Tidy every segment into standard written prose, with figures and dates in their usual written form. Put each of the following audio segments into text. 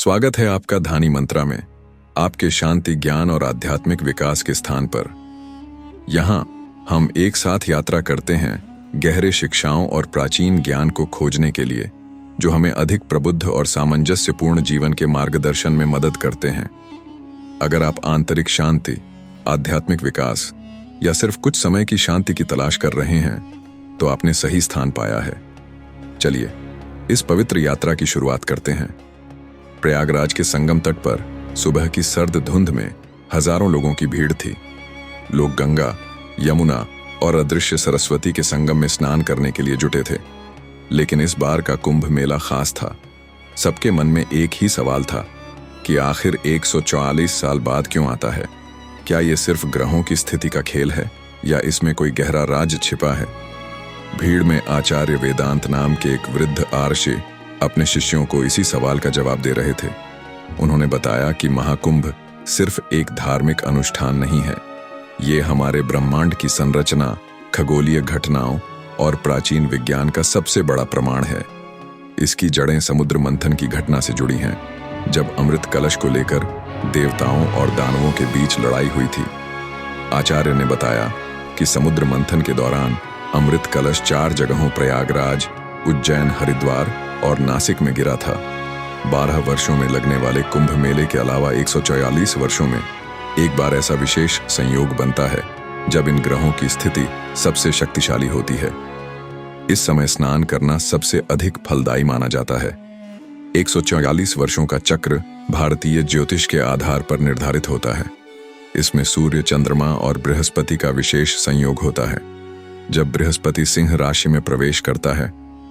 स्वागत है आपका धानी मंत्रा में, आपके शांति, ज्ञान और आध्यात्मिक विकास के स्थान पर। यहाँ हम एक साथ यात्रा करते हैं गहरे शिक्षाओं और प्राचीन ज्ञान को खोजने के लिए, जो हमें अधिक प्रबुद्ध और सामंजस्यपूर्ण जीवन के मार्गदर्शन में मदद करते हैं। अगर आप आंतरिक शांति, आध्यात्मिक विकास या सिर्फ कुछ समय की शांति की तलाश कर रहे हैं, तो आपने सही स्थान पाया है। चलिए इस पवित्र यात्रा की शुरुआत करते हैं। प्रयागराज के संगम तट पर सुबह की सर्द धुंध में हजारों लोगों की भीड़ थी। लोग गंगा, यमुना और अदृश्य सरस्वती के संगम में स्नान करने के लिए जुटे थे। लेकिन इस बार का कुंभ मेला खास था। सबके मन में एक ही सवाल था कि आखिर 144 साल बाद क्यों आता है। क्या ये सिर्फ ग्रहों की स्थिति का खेल है या इसमें कोई गहरा राज छिपा है? भीड़ में आचार्य वेदांत नाम के एक वृद्ध आर्षि अपने शिष्यों को इसी सवाल का जवाब दे रहे थे। उन्होंने बताया कि महाकुंभ सिर्फ एक धार्मिक अनुष्ठान नहीं है, ये हमारे ब्रह्मांड की संरचना, खगोलीय घटनाओं और प्राचीन विज्ञान का सबसे बड़ा प्रमाण है। इसकी जड़ें समुद्र मंथन की घटना से जुड़ी हैं, जब अमृत कलश को लेकर देवताओं और दानवों के बीच लड़ाई हुई थी। आचार्य ने बताया कि समुद्र मंथन के दौरान अमृत कलश 4 जगहों प्रयागराज, उज्जैन, हरिद्वार और नासिक में गिरा था। 12 वर्षों में लगने वाले कुंभ मेले के अलावा 144 वर्षों में एक बार ऐसा विशेष संयोग बनता है जब इन ग्रहों की स्थिति सबसे शक्तिशाली होती है। इस समय स्नान करना सबसे अधिक फलदायी माना जाता है। 144 वर्षों का चक्र भारतीय ज्योतिष के आधार पर निर्धारित होता है। इसमें सूर्य, चंद्रमा और बृहस्पति का विशेष संयोग होता है। जब बृहस्पति सिंह राशि में प्रवेश करता है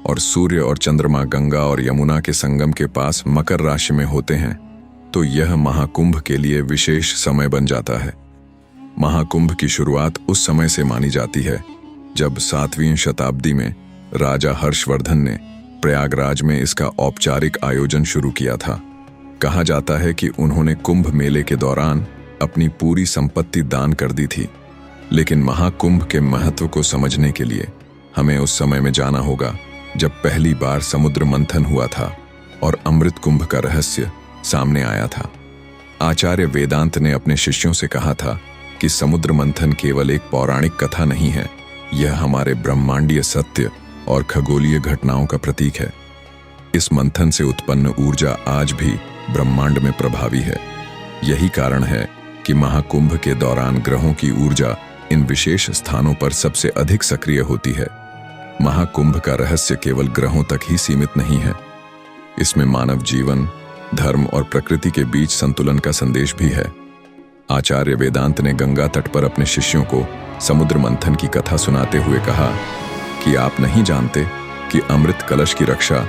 और सूर्य और चंद्रमा गंगा और यमुना के संगम के पास मकर राशि में होते हैं, तो यह महाकुंभ के लिए विशेष समय बन जाता है। महाकुंभ की शुरुआत उस समय से मानी जाती है जब 7वीं शताब्दी में राजा हर्षवर्धन ने प्रयागराज में इसका औपचारिक आयोजन शुरू किया था। कहा जाता है कि उन्होंने कुंभ मेले के दौरान अपनी पूरी संपत्ति दान कर दी थी। लेकिन महाकुंभ के महत्व को समझने के लिए हमें उस समय में जाना होगा जब पहली बार समुद्र मंथन हुआ था और अमृत कुंभ का रहस्य सामने आया था। आचार्य वेदांत ने अपने शिष्यों से कहा था कि समुद्र मंथन केवल एक पौराणिक कथा नहीं है, यह हमारे ब्रह्मांडीय सत्य और खगोलीय घटनाओं का प्रतीक है। इस मंथन से उत्पन्न ऊर्जा आज भी ब्रह्मांड में प्रभावी है। यही कारण है कि महाकुंभ के दौरान ग्रहों की ऊर्जा इन विशेष स्थानों पर सबसे अधिक सक्रिय होती है। महाकुंभ का रहस्य केवल ग्रहों तक ही सीमित नहीं है, इसमें मानव जीवन, धर्म और प्रकृति के बीच संतुलन का संदेश भी है। आचार्य वेदांत ने गंगा तट पर अपने शिष्यों को समुद्र मंथन की कथा सुनाते हुए कहा कि आप नहीं जानते कि अमृत कलश की रक्षा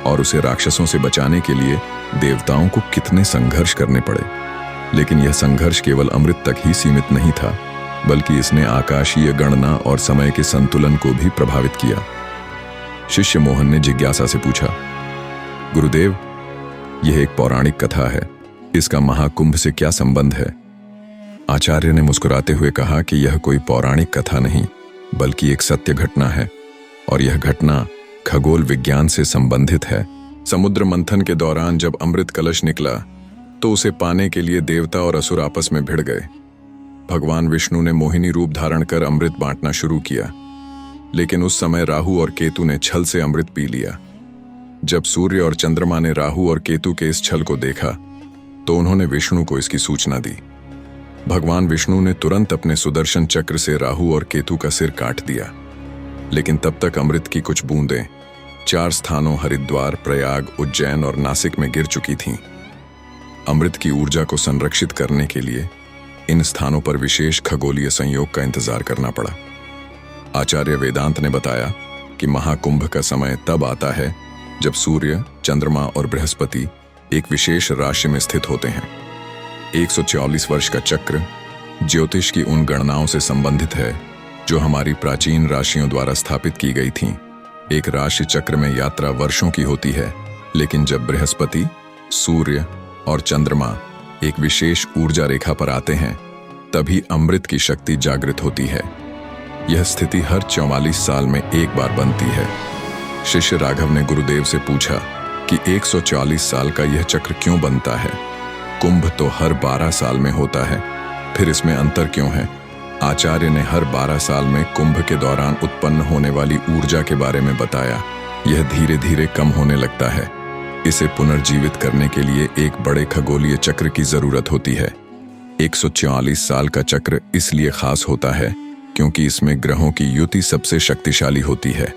और उसे राक्षसों से बचाने के लिए देवताओं को कितने संघर्ष करने पड़े। लेकिन यह संघर्ष केवल अमृत तक ही सीमित नहीं था, बल्कि इसने आकाशीय गणना और समय के संतुलन को भी प्रभावित किया। शिष्य मोहन ने जिज्ञासा से पूछा, गुरुदेव, यह एक पौराणिक कथा है, इसका महाकुंभ से क्या संबंध है? आचार्य ने मुस्कुराते हुए कहा कि यह कोई पौराणिक कथा नहीं, बल्कि एक सत्य घटना है, और यह घटना खगोल विज्ञान से संबंधित है। समुद्र मंथन के दौरान जब अमृत कलश निकला, तो उसे पाने के लिए देवता और असुर आपस में भिड़ गए। भगवान विष्णु ने मोहिनी रूप धारण कर अमृत बांटना शुरू किया, लेकिन उस समय राहु और केतु ने छल से अमृत पी लिया। जब सूर्य और चंद्रमा ने राहु और केतु के इस छल को देखा, तो उन्होंने विष्णु को इसकी सूचना दी। भगवान विष्णु ने तुरंत अपने सुदर्शन चक्र से राहु और केतु का सिर काट दिया। लेकिन तब तक अमृत की कुछ बूंदें 4 स्थानों हरिद्वार, प्रयाग, उज्जैन और नासिक में गिर चुकी थीं। अमृत की ऊर्जा को संरक्षित करने के लिए इन स्थानों पर विशेष खगोलीय संयोग का इंतजार करना पड़ा। आचार्य वेदांत ने बताया कि महाकुंभ का समय तब आता है जब सूर्य, चंद्रमा और बृहस्पति एक विशेष राशि में स्थित होते हैं। 144 वर्ष का चक्र ज्योतिष की उन गणनाओं से संबंधित है जो हमारी प्राचीन राशियों द्वारा स्थापित की गई थीं। एक राशि चक्र में यात्रा वर्षों की होती है, लेकिन जब बृहस्पति, सूर्य और चंद्रमा एक विशेष ऊर्जा रेखा पर आते हैं, तभी अमृत की शक्ति जागृत होती है। यह स्थिति हर 44 साल में एक बार बनती है। शिष्य राघव ने गुरुदेव से पूछा कि 140 साल का यह चक्र क्यों बनता है। कुंभ तो हर 12 साल में होता है, फिर इसमें अंतर क्यों है। आचार्य ने हर 12 साल में कुंभ के दौरान उत्पन्न होने वाली ऊर्जा के बारे में बताया। यह धीरे धीरे कम होने लगता है। इसे पुनर्जीवित करने के लिए एक बड़े खगोलीय चक्र की जरूरत होती है। 144 साल का चक्र इसलिए खास होता है क्योंकि इसमें ग्रहों की युति सबसे शक्तिशाली होती है।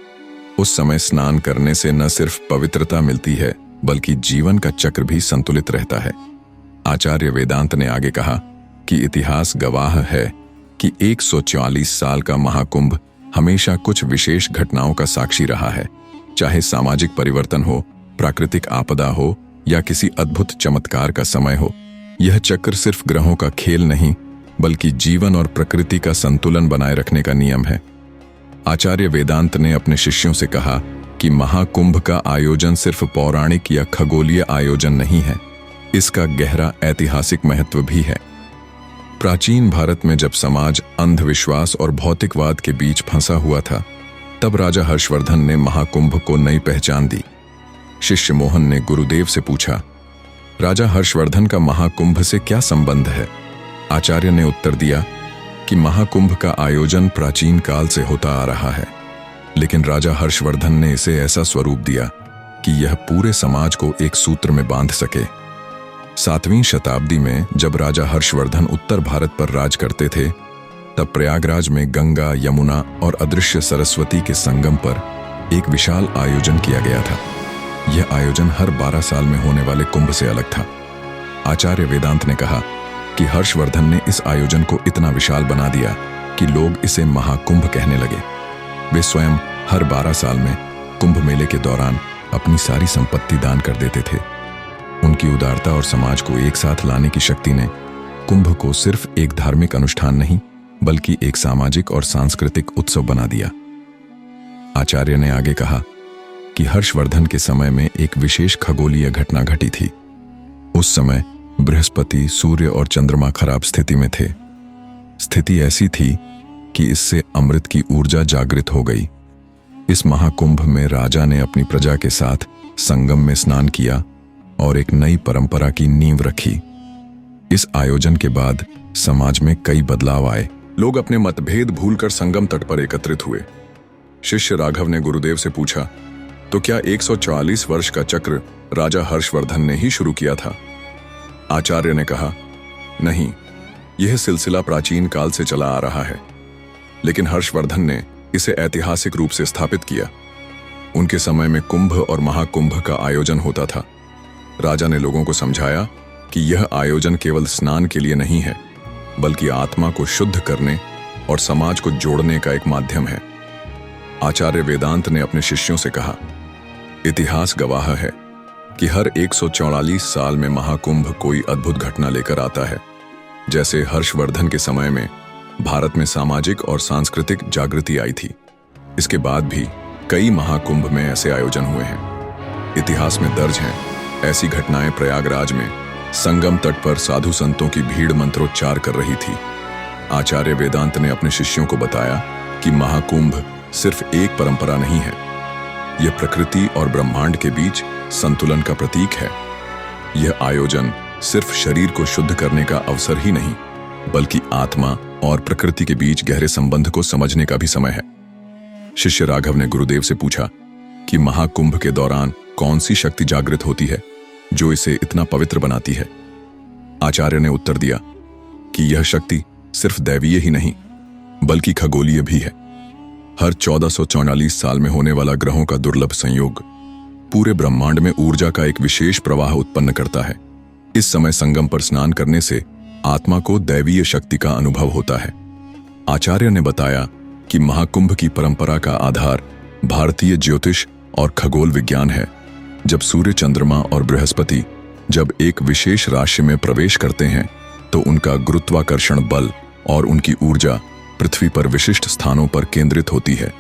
उस समय स्नान करने से न सिर्फ पवित्रता मिलती है बल्कि जीवन का चक्र भी संतुलित रहता है। आचार्य वेदांत ने आगे कहा कि इतिहास गवाह है कि 144 साल का महाकुंभ हमेशा कुछ विशेष घटनाओं का साक्षी रहा है। चाहे सामाजिक परिवर्तन हो, प्राकृतिक आपदा हो या किसी अद्भुत चमत्कार का समय हो, यह चक्र सिर्फ ग्रहों का खेल नहीं बल्कि जीवन और प्रकृति का संतुलन बनाए रखने का नियम है। आचार्य वेदांत ने अपने शिष्यों से कहा कि महाकुंभ का आयोजन सिर्फ पौराणिक या खगोलीय आयोजन नहीं है, इसका गहरा ऐतिहासिक महत्व भी है। प्राचीन भारत में जब समाज अंधविश्वास और भौतिकवाद के बीच फंसा हुआ था, तब राजा हर्षवर्धन ने महाकुंभ को नई पहचान दी। शिष्य मोहन ने गुरुदेव से पूछा, राजा हर्षवर्धन का महाकुंभ से क्या संबंध है। आचार्य ने उत्तर दिया कि महाकुंभ का आयोजन प्राचीन काल से होता आ रहा है, लेकिन राजा हर्षवर्धन ने इसे ऐसा स्वरूप दिया कि यह पूरे समाज को एक सूत्र में बांध सके। 7वीं शताब्दी में जब राजा हर्षवर्धन उत्तर भारत पर राज करते थे, तब प्रयागराज में गंगा, यमुना और अदृश्य सरस्वती के संगम पर एक विशाल आयोजन किया गया था। यह आयोजन हर 12 साल में होने वाले कुंभ से अलग था। आचार्य वेदांत ने कहा कि हर्षवर्धन ने इस आयोजन को इतना विशाल बना दिया कि लोग इसे महाकुंभ कहने लगे। वे स्वयं हर 12 साल में कुंभ मेले के दौरान अपनी सारी संपत्ति दान कर देते थे। उनकी उदारता और समाज को एक साथ लाने की शक्ति ने कुंभ को सिर्फ एक धार्मिक अनुष्ठान नहीं बल्कि एक सामाजिक और सांस्कृतिक उत्सव बना दिया। आचार्य ने आगे कहा कि हर्षवर्धन के समय में एक विशेष खगोलीय घटना घटी थी। उस समय बृहस्पति, सूर्य और चंद्रमा खराब स्थिति में थे। स्थिति ऐसी थी कि इससे अमृत की ऊर्जा जागृत हो गई। इस महाकुंभ में राजा ने अपनी प्रजा के साथ संगम में स्नान किया और एक नई परंपरा की नींव रखी। इस आयोजन के बाद समाज में कई बदलाव आए। लोग अपने मतभेद भूलकर संगम तट पर एकत्रित हुए। शिष्य राघव ने गुरुदेव से पूछा, तो क्या 144 वर्ष का चक्र राजा हर्षवर्धन ने ही शुरू किया था। आचार्य ने कहा, नहीं, यह सिलसिला प्राचीन काल से चला आ रहा है, लेकिन हर्षवर्धन ने इसे ऐतिहासिक रूप से स्थापित किया। उनके समय में कुंभ और महाकुंभ का आयोजन होता था। राजा ने लोगों को समझाया कि यह आयोजन केवल स्नान के लिए नहीं है बल्कि आत्मा को शुद्ध करने और समाज को जोड़ने का एक माध्यम है। आचार्य वेदांत ने अपने शिष्यों से कहा, इतिहास गवाह है कि हर 144 साल में महाकुंभ कोई अद्भुत घटना लेकर आता है। जैसे हर्षवर्धन के समय में भारत में सामाजिक और सांस्कृतिक जागृति आई थी, इसके बाद भी कई महाकुंभ में ऐसे आयोजन हुए हैं। इतिहास में दर्ज हैं ऐसी घटनाएं। प्रयागराज में संगम तट पर साधु संतों की भीड़ मंत्रोच्चार कर रही थी। आचार्य वेदांत ने अपने शिष्यों को बताया कि महाकुंभ सिर्फ एक परंपरा नहीं है, यह प्रकृति और ब्रह्मांड के बीच संतुलन का प्रतीक है। यह आयोजन सिर्फ शरीर को शुद्ध करने का अवसर ही नहीं बल्कि आत्मा और प्रकृति के बीच गहरे संबंध को समझने का भी समय है। शिष्य राघव ने गुरुदेव से पूछा कि महाकुंभ के दौरान कौन सी शक्ति जागृत होती है जो इसे इतना पवित्र बनाती है। आचार्य ने उत्तर दिया कि यह शक्ति सिर्फ दैवीय ही नहीं बल्कि खगोलीय भी है। हर 1444 साल में होने वाला ग्रहों का दुर्लभ संयोग पूरे ब्रह्मांड में ऊर्जा का एक विशेष प्रवाह उत्पन्न करता है। इस समय संगम पर स्नान करने से आत्मा को दैवीय शक्ति का अनुभव होता है। आचार्य ने बताया कि महाकुंभ की परंपरा का आधार भारतीय ज्योतिष और खगोल विज्ञान है। जब सूर्य, चंद्रमा और बृहस्पति जब एक विशेष राशि में प्रवेश करते हैं तो उनका गुरुत्वाकर्षण बल और उनकी ऊर्जा पृथ्वी पर विशिष्ट स्थानों पर केंद्रित होती है।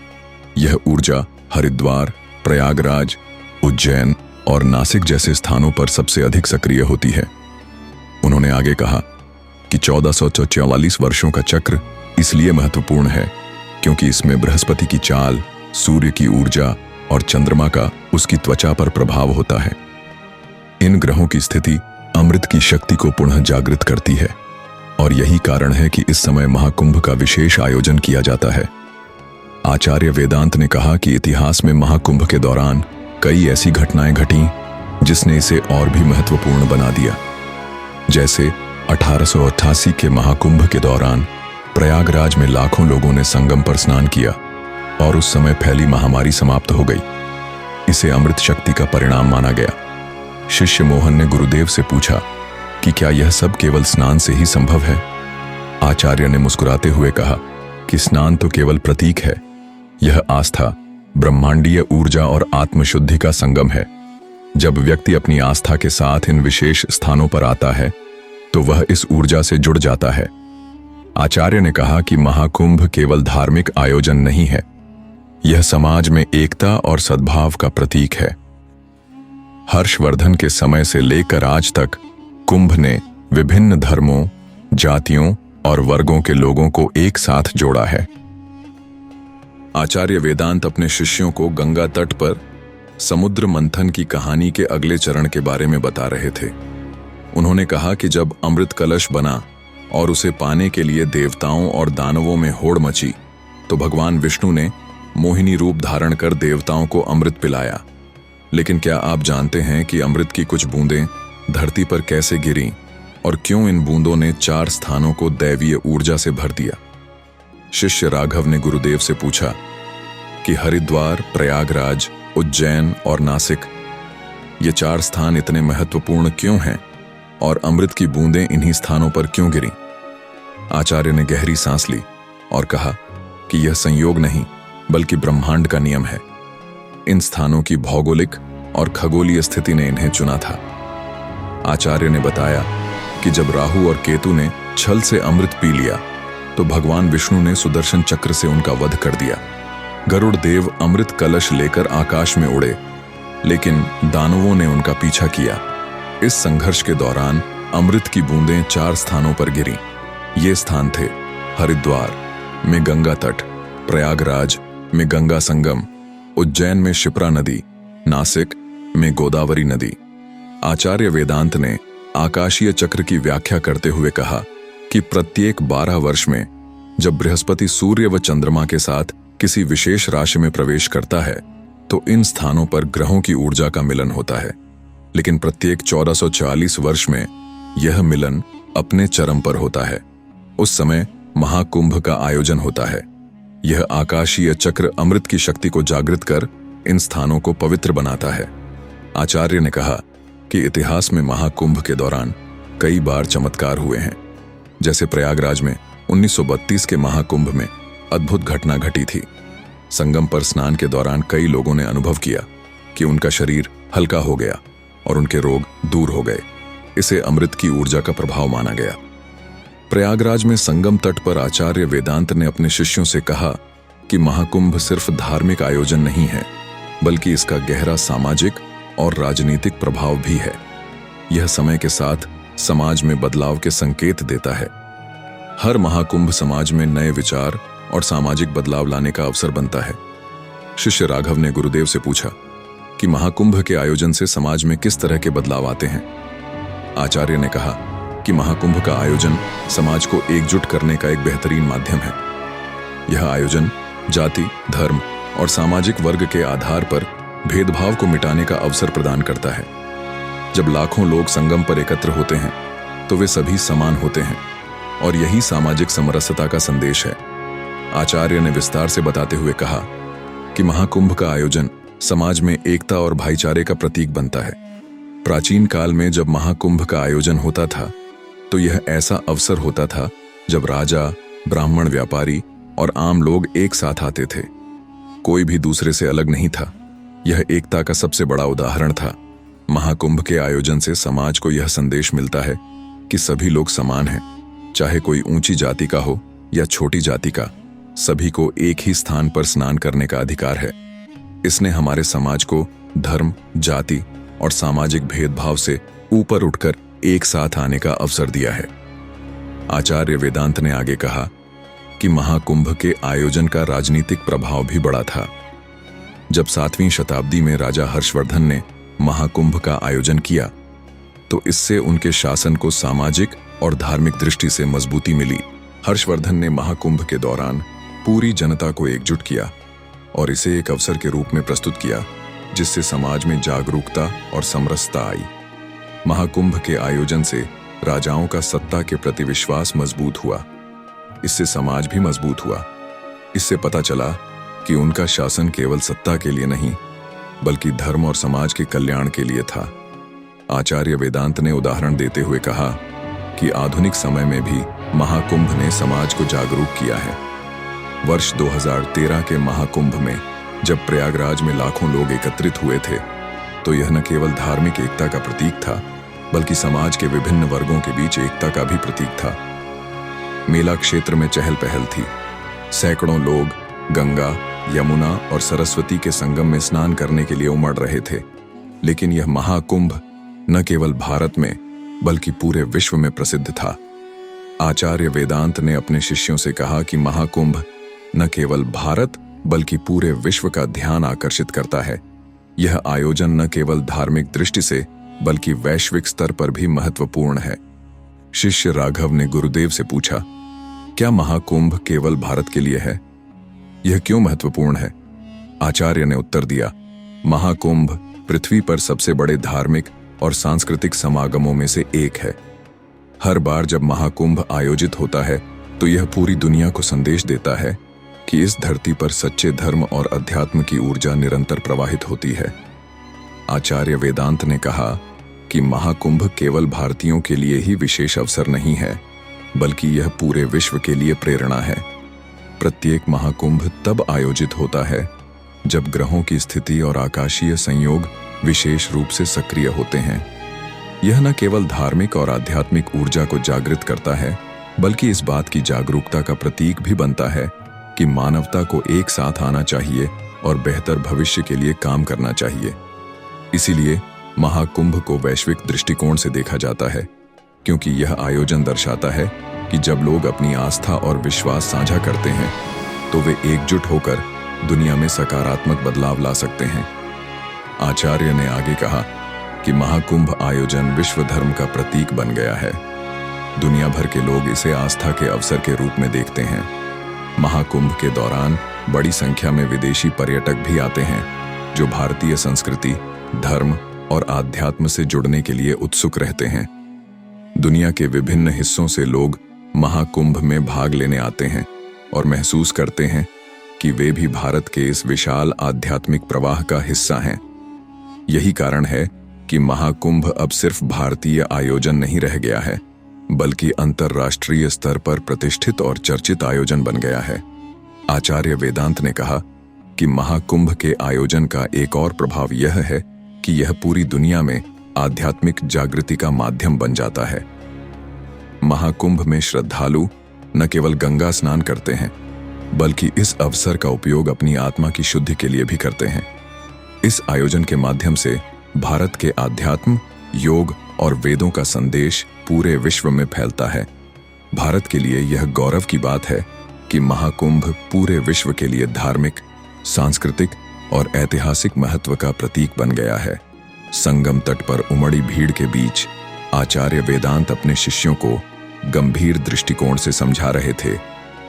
यह ऊर्जा हरिद्वार, प्रयागराज, उज्जैन और नासिक जैसे स्थानों पर सबसे अधिक सक्रिय होती है। उन्होंने आगे कहा कि 1444 वर्षों का चक्र इसलिए महत्वपूर्ण है क्योंकि इसमें बृहस्पति की चाल, सूर्य की ऊर्जा और चंद्रमा का उसकी त्वचा पर प्रभाव होता है। इन ग्रहों की स्थिति अमृत की शक्ति को पुनः जागृत करती है और यही कारण है कि इस समय महाकुंभ का विशेष आयोजन किया जाता है। आचार्य वेदांत ने कहा कि इतिहास में महाकुंभ के दौरान कई ऐसी घटनाएं घटीं जिसने इसे और भी महत्वपूर्ण बना दिया। जैसे 1888 के महाकुंभ के दौरान प्रयागराज में लाखों लोगों ने संगम पर स्नान किया और उस समय फैली महामारी समाप्त हो गई। इसे अमृत शक्ति का परिणाम माना गया। शिष्य मोहन ने गुरुदेव से पूछा कि क्या यह सब केवल स्नान से ही संभव है? आचार्य ने मुस्कुराते हुए कहा कि स्नान तो केवल प्रतीक है, यह आस्था, ब्रह्मांडीय ऊर्जा और आत्मशुद्धि का संगम है। जब व्यक्ति अपनी आस्था के साथ इन विशेष स्थानों पर आता है तो वह इस ऊर्जा से जुड़ जाता है। आचार्य ने कहा कि महाकुंभ केवल धार्मिक आयोजन नहीं है, यह समाज में एकता और सद्भाव का प्रतीक है। हर्षवर्धन के समय से लेकर आज तक कुंभ ने विभिन्न धर्मों, जातियों और वर्गों के लोगों को एक साथ जोड़ा है। आचार्य वेदांत अपने शिष्यों को गंगा तट पर समुद्र मंथन की कहानी के अगले चरण के बारे में बता रहे थे। उन्होंने कहा कि जब अमृत कलश बना और उसे पाने के लिए देवताओं और दानवों में होड़ मची तो भगवान विष्णु ने मोहिनी रूप धारण कर देवताओं को अमृत पिलाया। लेकिन क्या आप जानते हैं कि अमृत की कुछ बूंदें धरती पर कैसे गिरीं और क्यों इन बूंदों ने 4 स्थानों को दैवीय ऊर्जा से भर दिया? शिष्य राघव ने गुरुदेव से पूछा कि हरिद्वार, प्रयागराज, उज्जैन और नासिक, ये 4 स्थान इतने महत्वपूर्ण क्यों हैं और अमृत की बूंदें इन्हीं स्थानों पर क्यों गिरीं? आचार्य ने गहरी सांस ली और कहा कि यह संयोग नहीं बल्कि ब्रह्मांड का नियम है। इन स्थानों की भौगोलिक और खगोलीय स्थिति ने इन्हें चुना था। आचार्य ने बताया कि जब राहु और केतु ने छल से अमृत पी लिया तो भगवान विष्णु ने सुदर्शन चक्र से उनका वध कर दिया। गरुड़ देव अमृत कलश लेकर आकाश में उड़े, लेकिन दानवों ने उनका पीछा किया। इस संघर्ष के दौरान अमृत की बूंदें 4 स्थानों पर गिरीं। ये स्थान थे हरिद्वार में गंगा तट, प्रयागराज में गंगा संगम, उज्जैन में शिप्रा नदी, नासिक में गोदावरी नदी। आचार्य वेदांत ने आकाशीय चक्र की व्याख्या करते हुए कहा कि प्रत्येक 12 वर्ष में जब बृहस्पति सूर्य व चंद्रमा के साथ किसी विशेष राशि में प्रवेश करता है तो इन स्थानों पर ग्रहों की ऊर्जा का मिलन होता है। लेकिन प्रत्येक 1440 वर्ष में यह मिलन अपने चरम पर होता है। उस समय महाकुंभ का आयोजन होता है। यह आकाशीय चक्र अमृत की शक्ति को जागृत कर इन स्थानों को पवित्र बनाता है। आचार्य ने कहा कि इतिहास में महाकुंभ के दौरान कई बार चमत्कार हुए हैं। जैसे प्रयागराज में 1932 के महाकुंभ में अद्भुत घटना घटी थी। संगम पर स्नान के दौरान कई लोगों ने अनुभव किया कि उनका शरीर हल्का हो गया और उनके रोग दूर हो गए। इसे अमृत की ऊर्जा का प्रभाव माना गया। प्रयागराज में संगम तट पर आचार्य वेदांत ने अपने शिष्यों से कहा कि महाकुंभ सिर्फ धार्मिक आयोजन नहीं है बल्कि इसका गहरा सामाजिक और राजनीतिक प्रभाव भी है। यह समय के साथ समाज में बदलाव के संकेत देता है। हर महाकुंभ समाज में नए विचार और सामाजिक बदलाव लाने का अवसर बनता है। शिष्य राघव ने गुरुदेव से पूछा कि महाकुंभ के आयोजन से समाज में किस तरह के बदलाव आते हैं? आचार्य ने कहा कि महाकुंभ का आयोजन समाज को एकजुट करने का एक बेहतरीन माध्यम है। यह आयोजन जाति, धर्म और सामाजिक वर्ग के आधार पर भेदभाव को मिटाने का अवसर प्रदान करता है। जब लाखों लोग संगम पर एकत्र होते हैं तो वे सभी समान होते हैं और यही सामाजिक समरसता का संदेश है। आचार्य ने विस्तार से बताते हुए कहा कि महाकुंभ का आयोजन समाज में एकता और भाईचारे का प्रतीक बनता है। प्राचीन काल में जब महाकुंभ का आयोजन होता था तो यह ऐसा अवसर होता था जब राजा, ब्राह्मण, व्यापारी और आम लोग एक साथ आते थे। कोई भी दूसरे से अलग नहीं था। यह एकता का सबसे बड़ा उदाहरण था। महाकुंभ के आयोजन से समाज को यह संदेश मिलता है कि सभी लोग समान हैं, चाहे कोई ऊंची जाति का हो या छोटी जाति का, सभी को एक ही स्थान पर स्नान करने का अधिकार है। इसने हमारे समाज को धर्म, जाति और सामाजिक भेदभाव से ऊपर उठकर एक साथ आने का अवसर दिया है। आचार्य वेदांत ने आगे कहा कि महाकुंभ के आयोजन का राजनीतिक प्रभाव भी बड़ा था। जब 7वीं शताब्दी में राजा हर्षवर्धन ने महाकुंभ का आयोजन किया तो इससे उनके शासन को सामाजिक और धार्मिक दृष्टि से मजबूती मिली। हर्षवर्धन ने महाकुंभ के दौरान पूरी जनता को एकजुट किया और इसे एक अवसर के रूप में प्रस्तुत किया जिससे समाज में जागरूकता और समरसता आई। महाकुंभ के आयोजन से राजाओं का सत्ता के प्रति विश्वास मजबूत हुआ। इससे समाज भी मजबूत हुआ। इससे पता चला कि उनका शासन केवल सत्ता के लिए नहीं बल्कि धर्म और समाज के कल्याण के लिए था। आचार्य वेदांत ने उदाहरण देते हुए कहा कि आधुनिक समय में भी महाकुंभ ने समाज को जागरूक किया है। वर्ष 2013 के महाकुंभ में जब प्रयागराज में लाखों लोग एकत्रित हुए थे तो यह न केवल धार्मिक एकता का प्रतीक था बल्कि समाज के विभिन्न वर्गों के बीच एकता का भी प्रतीक था। मेला क्षेत्र में चहल पहल थी। सैकड़ों लोग गंगा, यमुना और सरस्वती के संगम में स्नान करने के लिए उमड़ रहे थे। लेकिन यह महाकुंभ न केवल भारत में बल्कि पूरे विश्व में प्रसिद्ध था। आचार्य वेदांत ने अपने शिष्यों से कहा कि महाकुंभ न केवल भारत बल्कि पूरे विश्व का ध्यान आकर्षित करता है। यह आयोजन न केवल धार्मिक दृष्टि से बल्कि वैश्विक स्तर पर भी महत्वपूर्ण है। शिष्य राघव ने गुरुदेव से पूछा, क्या महाकुंभ केवल भारत के लिए है? यह क्यों महत्वपूर्ण है? आचार्य ने उत्तर दिया, महाकुंभ पृथ्वी पर सबसे बड़े धार्मिक और सांस्कृतिक समागमों में से एक है। हर बार जब महाकुंभ आयोजित होता है तो यह पूरी दुनिया को संदेश देता है कि इस धरती पर सच्चे धर्म और अध्यात्म की ऊर्जा निरंतर प्रवाहित होती है। आचार्य वेदांत ने कहा कि महाकुंभ केवल भारतीयों के लिए ही विशेष अवसर नहीं है बल्कि यह पूरे विश्व के लिए प्रेरणा है। प्रत्येक महाकुंभ तब आयोजित होता है जब ग्रहों की स्थिति और आकाशीय संयोग विशेष रूप से सक्रिय होते हैं। यह न केवल धार्मिक और आध्यात्मिक ऊर्जा को जागृत करता है बल्कि इस बात की जागरूकता का प्रतीक भी बनता है कि मानवता को एक साथ आना चाहिए और बेहतर भविष्य के लिए काम करना चाहिए। इसीलिए महाकुंभ को वैश्विक दृष्टिकोण से देखा जाता है क्योंकि यह आयोजन दर्शाता है कि जब लोग अपनी आस्था और विश्वास साझा करते हैं तो वे एकजुट होकर दुनिया में सकारात्मक बदलाव ला सकते हैं। आचार्य ने आगे कहा कि महाकुंभ आयोजन विश्व धर्म का प्रतीक बन गया है। दुनिया भर के लोग इसे आस्था के अवसर के रूप में देखते हैं। महाकुंभ के दौरान बड़ी संख्या में विदेशी पर्यटक भी आते हैं जो भारतीय संस्कृति, धर्म और आध्यात्म से जुड़ने के लिए उत्सुक रहते हैं। दुनिया के विभिन्न हिस्सों से लोग महाकुंभ में भाग लेने आते हैं और महसूस करते हैं कि वे भी भारत के इस विशाल आध्यात्मिक प्रवाह का हिस्सा हैं। यही कारण है कि महाकुंभ अब सिर्फ भारतीय आयोजन नहीं रह गया है बल्कि अंतर्राष्ट्रीय स्तर पर प्रतिष्ठित और चर्चित आयोजन बन गया है। आचार्य वेदांत ने कहा कि महाकुंभ के आयोजन का एक और प्रभाव यह है कि यह पूरी दुनिया में आध्यात्मिक जागृति का माध्यम बन जाता है। महाकुंभ में श्रद्धालु न केवल गंगा स्नान करते हैं बल्कि इस अवसर का उपयोग अपनी आत्मा की शुद्धि के लिए भी करते हैं। इस आयोजन के माध्यम से भारत के आध्यात्म, योग और वेदों का संदेश पूरे विश्व में फैलता है। भारत के लिए यह गौरव की बात है कि महाकुंभ पूरे विश्व के लिए धार्मिक, सांस्कृतिक और ऐतिहासिक महत्व का प्रतीक बन गया है। संगम तट पर उमड़ी भीड़ के बीच आचार्य वेदांत अपने शिष्यों को गंभीर दृष्टिकोण से समझा रहे थे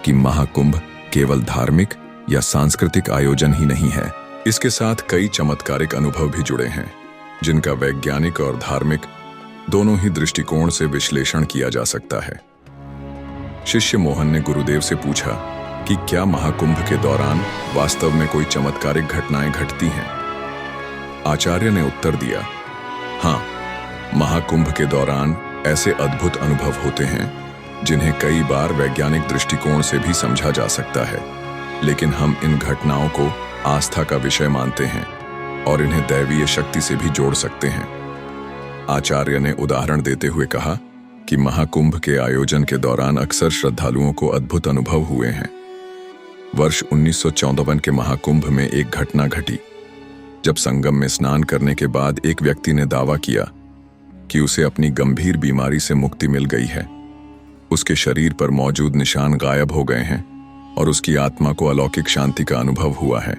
कि महाकुंभ केवल धार्मिक या सांस्कृतिक आयोजन ही नहीं है, इसके साथ कई चमत्कारिक अनुभव भी जुड़े हैं जिनका वैज्ञानिक और धार्मिक दोनों ही दृष्टिकोण से विश्लेषण किया जा सकता है। शिष्य मोहन ने गुरुदेव से पूछा कि क्या महाकुंभ के दौरान वास्तव में कोई चमत्कारिक घटनाएं घटती हैं? आचार्य ने उत्तर दिया, हाँ, महाकुंभ के दौरान ऐसे अद्भुत अनुभव होते हैं जिन्हें कई बार वैज्ञानिक दृष्टिकोण से भी समझा जा सकता है, लेकिन हम इन घटनाओं को आस्था का विषय मानते हैं और इन्हें दैवीय शक्ति से भी जोड़ सकते हैं। आचार्य ने उदाहरण देते हुए कहा कि महाकुंभ के आयोजन के दौरान अक्सर श्रद्धालुओं को अद्भुत अनुभव हुए हैं। वर्ष 1954 के महाकुंभ में एक घटना घटी जब संगम में स्नान करने के बाद एक व्यक्ति ने दावा किया कि उसे अपनी गंभीर बीमारी से मुक्ति मिल गई है। उसके शरीर पर मौजूद निशान गायब हो गए हैं और उसकी आत्मा को अलौकिक शांति का अनुभव हुआ है।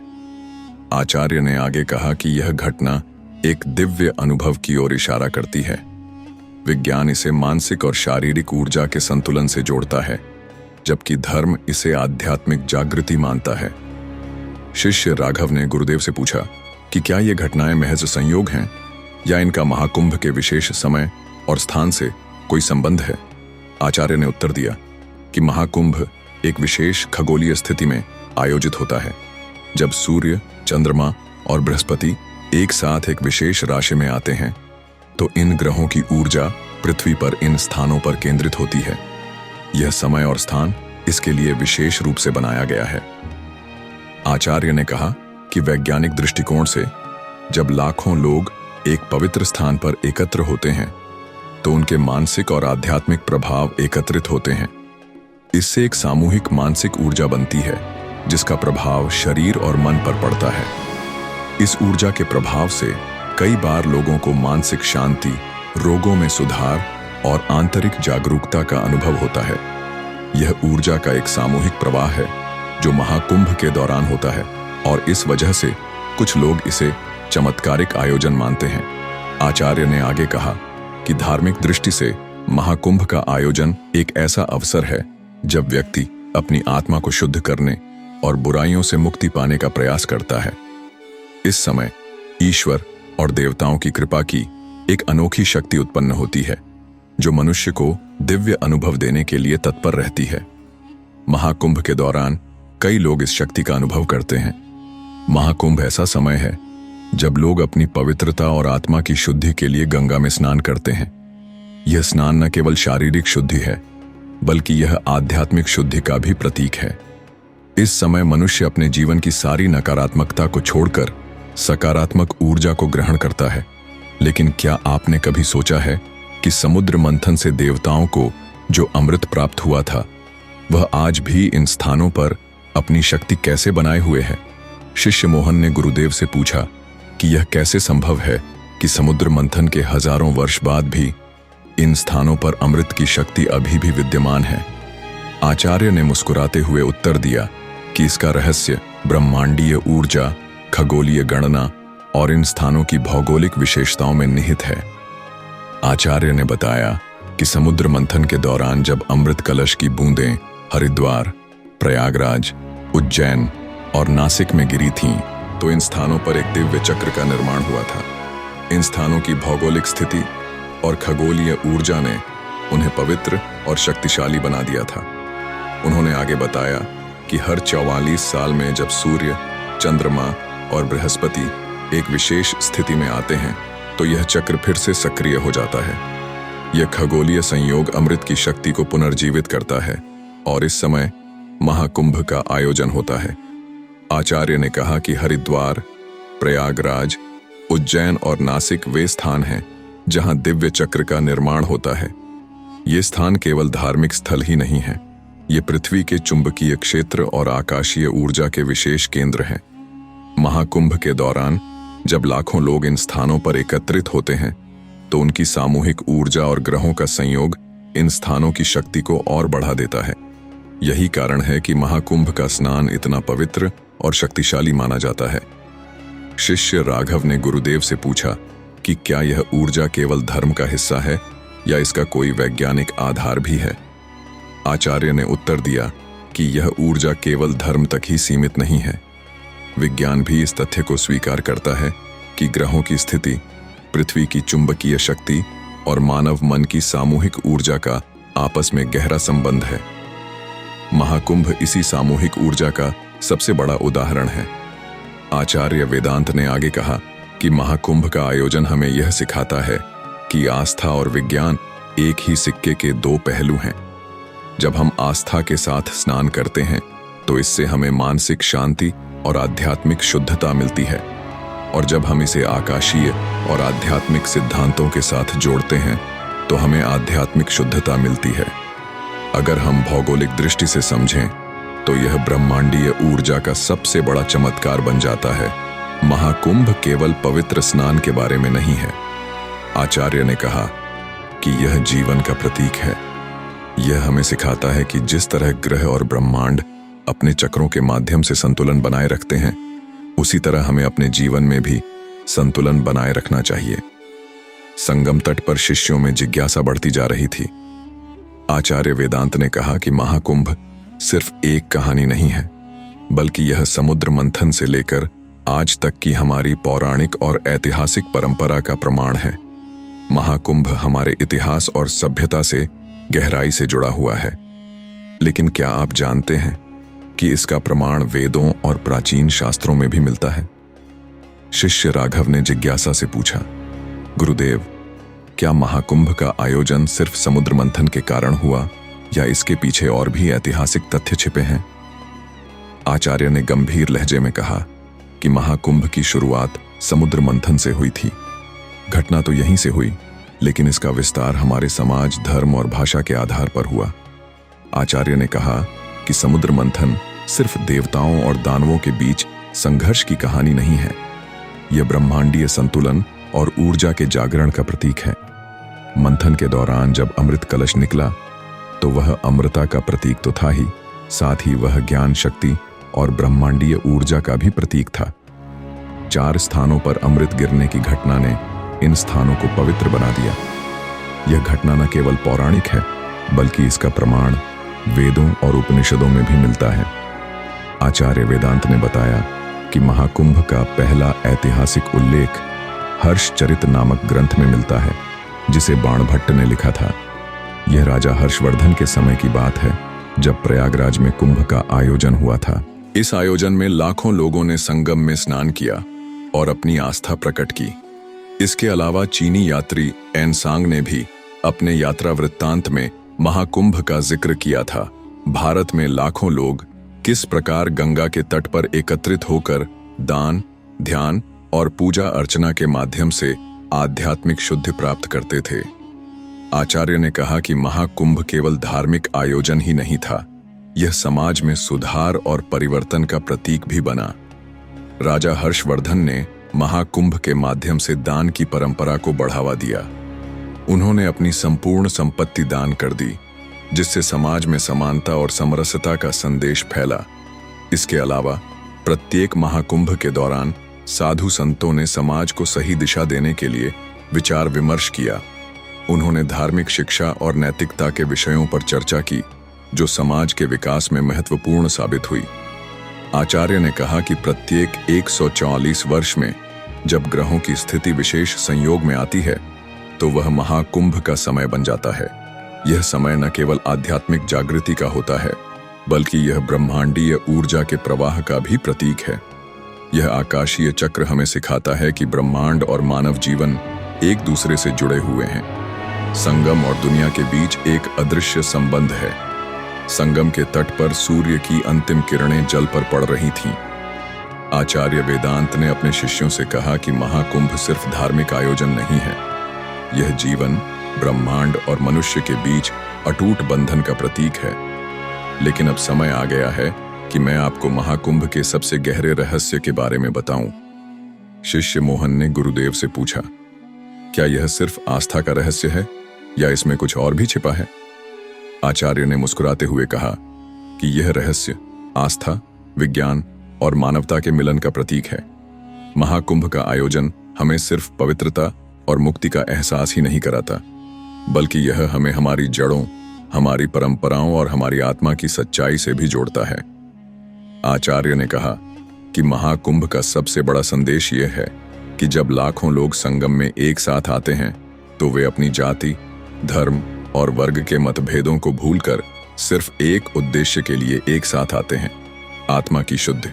आचार्य ने आगे कहा कि यह घटना एक दिव्य अनुभव की ओर इशारा करती है। विज्ञान इसे मानसिक और शारीरिक ऊर्जा के संतुलन से जोड़ता है, जबकि धर्म इसे आध्यात्मिक जागृति मानता है। शिष्य राघव ने गुरुदेव से पूछा कि क्या ये घटनाएं महज संयोग हैं या इनका महाकुंभ के विशेष समय और स्थान से कोई संबंध है। आचार्य ने उत्तर दिया कि महाकुंभ एक विशेष खगोलीय स्थिति में आयोजित होता है, जब सूर्य, चंद्रमा और बृहस्पति एक साथ एक विशेष राशि में आते हैं, तो इन ग्रहों की ऊर्जा पृथ्वी पर इन स्थानों पर केंद्रित होती है। यह समय और स्थान इसके लिए विशेष रूप से बनाया गया है। आचार्य ने कहा कि वैज्ञानिक दृष्टिकोण से जब लाखों लोग एक पवित्र स्थान पर एकत्र होते हैं, तो उनके मानसिक और आध्यात्मिक प्रभाव एकत्रित होते हैं। इससे एक सामूहिक मानसिक ऊर्जा बनती है, जिसका प्रभाव शरीर और मन पर पड़ता है। इस ऊर्जा के प्रभाव से कई बार लोगों को मानसिक शांति, रोगों में सुधार और आंतरिक जागरूकता का अनुभव होता है। यह ऊर्जा का एक सामूहिक प्रवाह है जो महाकुंभ के दौरान होता है, और इस वजह से कुछ लोग इसे चमत्कारिक आयोजन मानते हैं। आचार्य ने आगे कहा कि धार्मिक दृष्टि से महाकुंभ का आयोजन एक ऐसा अवसर है जब व्यक्ति अपनी आत्मा को शुद्ध करने और बुराइयों से मुक्ति पाने का प्रयास करता है। इस समय ईश्वर और देवताओं की कृपा की एक अनोखी शक्ति उत्पन्न होती है, जो मनुष्य को दिव्य अनुभव देने के लिए तत्पर रहती है। महाकुंभ के दौरान कई लोग इस शक्ति का अनुभव करते हैं। महाकुंभ ऐसा समय है जब लोग अपनी पवित्रता और आत्मा की शुद्धि के लिए गंगा में स्नान करते हैं। यह स्नान न केवल शारीरिक शुद्धि है, बल्कि यह आध्यात्मिक शुद्धि का भी प्रतीक है। इस समय मनुष्य अपने जीवन की सारी नकारात्मकता को छोड़कर सकारात्मक ऊर्जा को ग्रहण करता है। लेकिन क्या आपने कभी सोचा है कि समुद्र मंथन से देवताओं को जो अमृत प्राप्त हुआ था, वह आज भी इन स्थानों पर अपनी शक्ति कैसे बनाए हुए है? शिष्य मोहन ने गुरुदेव से पूछा कि यह कैसे संभव है कि समुद्र मंथन के हजारों वर्ष बाद भी इन स्थानों पर अमृत की शक्ति अभी भी विद्यमान है। आचार्य ने मुस्कुराते हुए उत्तर दिया कि इसका रहस्य ब्रह्मांडीय ऊर्जा, खगोलीय गणना और इन स्थानों की भौगोलिक विशेषताओं में निहित है। आचार्य ने बताया कि समुद्र मंथन के दौरान जब अमृत कलश की बूंदें हरिद्वार, प्रयागराज, उज्जैन और नासिक में गिरी थीं, तो इन स्थानों पर एक दिव्य चक्र का निर्माण हुआ था। इन स्थानों की भौगोलिक स्थिति और खगोलीय ऊर्जा ने उन्हें पवित्र और शक्तिशाली बना दिया था। उन्होंने आगे बताया कि हर 44 साल में जब सूर्य, चंद्रमा और बृहस्पति एक विशेष स्थिति में आते हैं, तो यह चक्र फिर से सक्रिय हो जाता है। यह खगोलीय संयोग अमृत की शक्ति को पुनर्जीवित करता है, और इस समय महाकुंभ का आयोजन होता है। आचार्य ने कहा कि हरिद्वार, प्रयागराज, उज्जैन और नासिक वे स्थान हैं जहां दिव्य चक्र का निर्माण होता है। ये स्थान केवल धार्मिक स्थल ही नहीं है, ये पृथ्वी के चुंबकीय क्षेत्र और आकाशीय ऊर्जा के विशेष केंद्र हैं। महाकुंभ के दौरान जब लाखों लोग इन स्थानों पर एकत्रित होते हैं, तो उनकी सामूहिक ऊर्जा और ग्रहों का संयोग इन स्थानों की शक्ति को और बढ़ा देता है। यही कारण है कि महाकुंभ का स्नान इतना पवित्र और शक्तिशाली माना जाता है। शिष्य राघव ने गुरुदेव से पूछा कि क्या यह ऊर्जा केवल धर्म का हिस्सा है या इसका कोई वैज्ञानिक आधार भी है। आचार्य ने उत्तर दिया कि यह ऊर्जा केवल धर्म तक ही सीमित नहीं है। विज्ञान भी इस तथ्य को स्वीकार करता है कि ग्रहों की स्थिति, पृथ्वी की चुंबकीय शक्ति और मानव मन की सामूहिक ऊर्जा का आपस में गहरा संबंध है। महाकुंभ इसी सामूहिक ऊर्जा का सबसे बड़ा उदाहरण है। आचार्य वेदांत ने आगे कहा कि महाकुंभ का आयोजन हमें यह सिखाता है कि आस्था और विज्ञान एक ही सिक्के के दो पहलू हैं। जब हम आस्था के साथ स्नान करते हैं, तो इससे हमें मानसिक शांति और आध्यात्मिक शुद्धता मिलती है, और जब हम इसे आकाशीय और आध्यात्मिक सिद्धांतों के साथ जोड़ते हैं, तो हमें आध्यात्मिक शुद्धता मिलती है। अगर हम भौगोलिक दृष्टि से समझें, तो यह ब्रह्मांडीय ऊर्जा का सबसे बड़ा चमत्कार बन जाता है। महाकुंभ केवल पवित्र स्नान के बारे में नहीं है। आचार्य ने कहा कि यह जीवन का प्रतीक है। यह हमें सिखाता है कि जिस तरह ग्रह और ब्रह्मांड अपने चक्रों के माध्यम से संतुलन बनाए रखते हैं, उसी तरह हमें अपने जीवन में भी संतुलन बनाए रखना चाहिए। संगम तट पर शिष्यों में जिज्ञासा बढ़ती जा रही थी। आचार्य वेदांत ने कहा कि महाकुंभ सिर्फ एक कहानी नहीं है, बल्कि यह समुद्र मंथन से लेकर आज तक की हमारी पौराणिक और ऐतिहासिक परंपरा का प्रमाण है। महाकुंभ हमारे इतिहास और सभ्यता से गहराई से जुड़ा हुआ है। लेकिन क्या आप जानते हैं कि इसका प्रमाण वेदों और प्राचीन शास्त्रों में भी मिलता है? शिष्य राघव ने जिज्ञासा से पूछा, गुरुदेव, क्या महाकुंभ का आयोजन सिर्फ समुद्र मंथन के कारण हुआ या इसके पीछे और भी ऐतिहासिक तथ्य छिपे हैं? आचार्य ने गंभीर लहजे में कहा कि महाकुंभ की शुरुआत समुद्र मंथन से हुई थी। घटना तो यहीं से हुई, लेकिन इसका विस्तार हमारे समाज, धर्म और भाषा के आधार पर हुआ। आचार्य ने कहा कि समुद्र मंथन सिर्फ देवताओं और दानवों के बीच संघर्ष की कहानी नहीं है। यह ब्रह्मांडीय संतुलन और ऊर्जा के जागरण का प्रतीक है। मंथन के दौरान जब अमृत कलश निकला तो वह अमृता का प्रतीक तो था ही, साथ ही वह ज्ञान शक्ति और ब्रह्मांडीय ऊर्जा का भी प्रतीक था। 4 स्थानों पर अमृत गिरने की घटना ने इन स्थानों को पवित्र बना दिया। यह घटना न केवल पौराणिक है, बल्कि इसका प्रमाण वेदों और उपनिषदों में भी मिलता है। आचार्य वेदांत ने बताया कि महाकुंभ का पहला ऐतिहासिक उल्लेख हर्षचरित नामक ग्रंथ में मिलता है, जिसे बाणभट्ट ने लिखा था। यह राजा हर्षवर्धन के समय की बात है, जब प्रयागराज में कुंभ का आयोजन हुआ था। इस आयोजन में लाखों लोगों ने संगम में स्नान किया और अपनी आस्था प्रकट की। इसके अलावा चीनी यात्री एनसांग ने भी अपने यात्रा वृत्तांत में महाकुंभ का जिक्र किया था। भारत में लाखों लोग किस प्रकार गंगा के तट पर एकत्रित होकर दान, ध्यान और पूजा अर्चना के माध्यम से आध्यात्मिक शुद्धि प्राप्त करते थे। आचार्य ने कहा कि महाकुंभ केवल धार्मिक आयोजन ही नहीं था, यह समाज में सुधार और परिवर्तन का प्रतीक भी बना। राजा हर्षवर्धन ने महाकुंभ के माध्यम से दान की परंपरा को बढ़ावा दिया। उन्होंने अपनी संपूर्ण संपत्ति दान कर दी, जिससे समाज में समानता और समरसता का संदेश फैला। इसके अलावा प्रत्येक महाकुंभ के दौरान साधु संतों ने समाज को सही दिशा देने के लिए विचार विमर्श किया। उन्होंने धार्मिक शिक्षा और नैतिकता के विषयों पर चर्चा की, जो समाज के विकास में महत्वपूर्ण साबित हुई। आचार्य ने कहा कि प्रत्येक 144 वर्ष में जब ग्रहों की स्थिति विशेष संयोग में आती है, तो वह महाकुंभ का समय बन जाता है। यह समय न केवल आध्यात्मिक जागृति का होता है, बल्कि यह ब्रह्मांडीय ऊर्जा के प्रवाह का भी प्रतीक है। यह आकाशीय चक्र हमें सिखाता है कि ब्रह्मांड और मानव जीवन एक दूसरे से जुड़े हुए हैं। संगम और दुनिया के बीच एक अदृश्य संबंध है। संगम के तट पर सूर्य की अंतिम किरणें जल पर पड़ रही थीं। आचार्य वेदांत ने अपने शिष्यों से कहा कि महाकुंभ सिर्फ धार्मिक आयोजन नहीं है, यह जीवन, ब्रह्मांड और मनुष्य के बीच अटूट बंधन का प्रतीक है। लेकिन अब समय आ गया है कि मैं आपको महाकुंभ के सबसे गहरे रहस्य के बारे में बताऊं। शिष्य मोहन ने गुरुदेव से पूछा, क्या यह सिर्फ आस्था का रहस्य है या इसमें कुछ और भी छिपा है? आचार्य ने मुस्कुराते हुए कहा कि यह रहस्य आस्था, विज्ञान और मानवता के मिलन का प्रतीक है। महाकुंभ का आयोजन हमें सिर्फ पवित्रता और मुक्ति का एहसास ही नहीं कराता, बल्कि यह हमें हमारी जड़ों, हमारी परंपराओं और हमारी आत्मा की सच्चाई से भी जोड़ता है। आचार्य ने कहा कि महाकुंभ का सबसे बड़ा संदेश यह है कि जब लाखों लोग संगम में एक साथ आते हैं, तो वे अपनी जाति, धर्म और वर्ग के मतभेदों को भूलकर सिर्फ एक उद्देश्य के लिए एक साथ आते हैं, आत्मा की शुद्धि।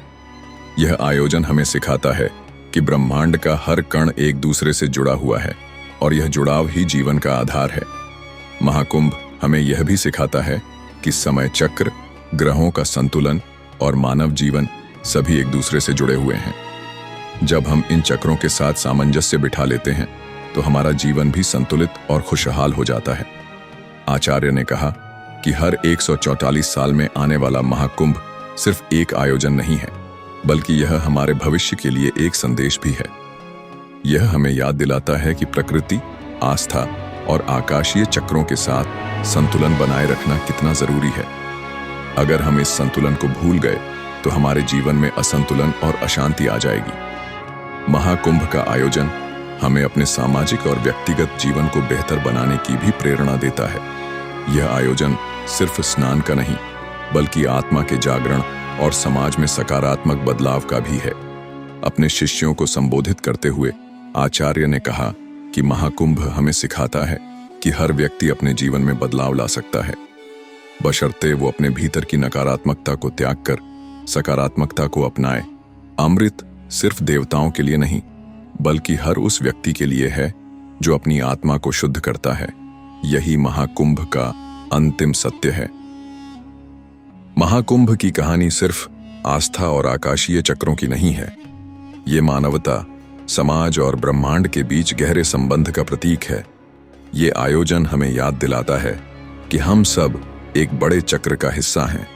यह आयोजन हमें सिखाता है कि ब्रह्मांड का हर कण एक दूसरे से जुड़ा हुआ है और यह जुड़ाव ही जीवन का आधार है। महाकुंभ हमें यह भी सिखाता है कि समय चक्र, ग्रहों का संतुलन और मानव जीवन सभी एक दूसरे से जुड़े हुए हैं। जब हम इन चक्रों के साथ सामंजस्य बिठा लेते हैं, तो हमारा जीवन भी संतुलित और खुशहाल हो जाता है। आचार्य ने कहा कि हर 144 साल में आने वाला महाकुंभ सिर्फ एक आयोजन नहीं है, बल्कि यह हमारे भविष्य के लिए एक संदेश भी है। यह हमें याद दिलाता है कि प्रकृति, आस्था और आकाशीय चक्रों के साथ संतुलन बनाए रखना कितना जरूरी है। अगर हम इस संतुलन को भूल गए, तो हमारे जीवन में असंतुलन और अशांति आ जाएगी। महाकुंभ का आयोजन हमें अपने सामाजिक और व्यक्तिगत जीवन को बेहतर बनाने की भी प्रेरणा देता है। यह आयोजन सिर्फ स्नान का नहीं, बल्कि आत्मा के जागरण और समाज में सकारात्मक बदलाव का भी है। अपने शिष्यों को संबोधित करते हुए आचार्य ने कहा कि महाकुंभ हमें सिखाता है कि हर व्यक्ति अपने जीवन में बदलाव ला सकता है, बशर्ते वो अपने भीतर की नकारात्मकता को त्याग कर सकारात्मकता को अपनाए। अमृत सिर्फ देवताओं के लिए नहीं, बल्कि हर उस व्यक्ति के लिए है जो अपनी आत्मा को शुद्ध करता है। यही महाकुंभ का अंतिम सत्य है। महाकुंभ की कहानी सिर्फ आस्था और आकाशीय चक्रों की नहीं है। ये मानवता, समाज और ब्रह्मांड के बीच गहरे संबंध का प्रतीक है। ये आयोजन हमें याद दिलाता है कि हम सब एक बड़े चक्र का हिस्सा हैं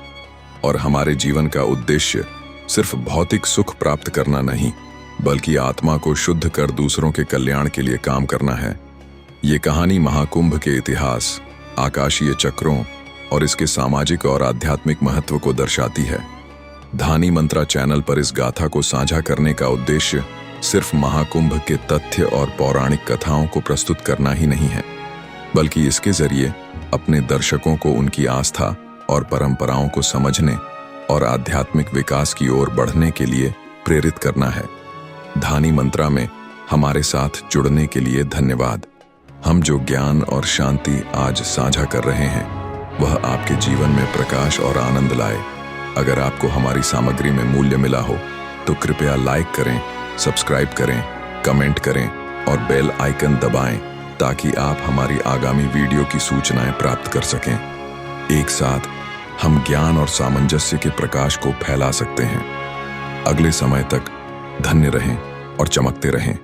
और हमारे जीवन का उद्देश्य सिर्फ भौतिक सुख प्राप्त करना नहीं, बल्कि आत्मा को शुद्ध कर दूसरों के कल्याण के लिए काम करना है। ये कहानी महाकुंभ के इतिहास, आकाशीय चक्रों और इसके सामाजिक और आध्यात्मिक महत्व को दर्शाती है। धानी मंत्रा चैनल पर इस गाथा को साझा करने का उद्देश्य सिर्फ महाकुंभ के तथ्य और पौराणिक कथाओं को प्रस्तुत करना ही नहीं है, बल्कि इसके जरिए अपने दर्शकों को उनकी आस्था और परंपराओं को समझने और आध्यात्मिक विकास की ओर बढ़ने के लिए प्रेरित करना है। धानी मंत्रा में हमारे साथ जुड़ने के लिए धन्यवाद। हम जो ज्ञान और शांति आज साझा कर रहे हैं, वह आपके जीवन में प्रकाश और आनंद लाए। अगर आपको हमारी सामग्री में मूल्य मिला हो तो कृपया लाइक करें, सब्सक्राइब करें, कमेंट करें और बेल आइकन दबाएं ताकि आप हमारी आगामी वीडियो की सूचनाएं प्राप्त कर सकें। एक साथ हम ज्ञान और सामंजस्य के प्रकाश को फैला सकते हैं। अगले समय तक धन्य रहें और चमकते रहें।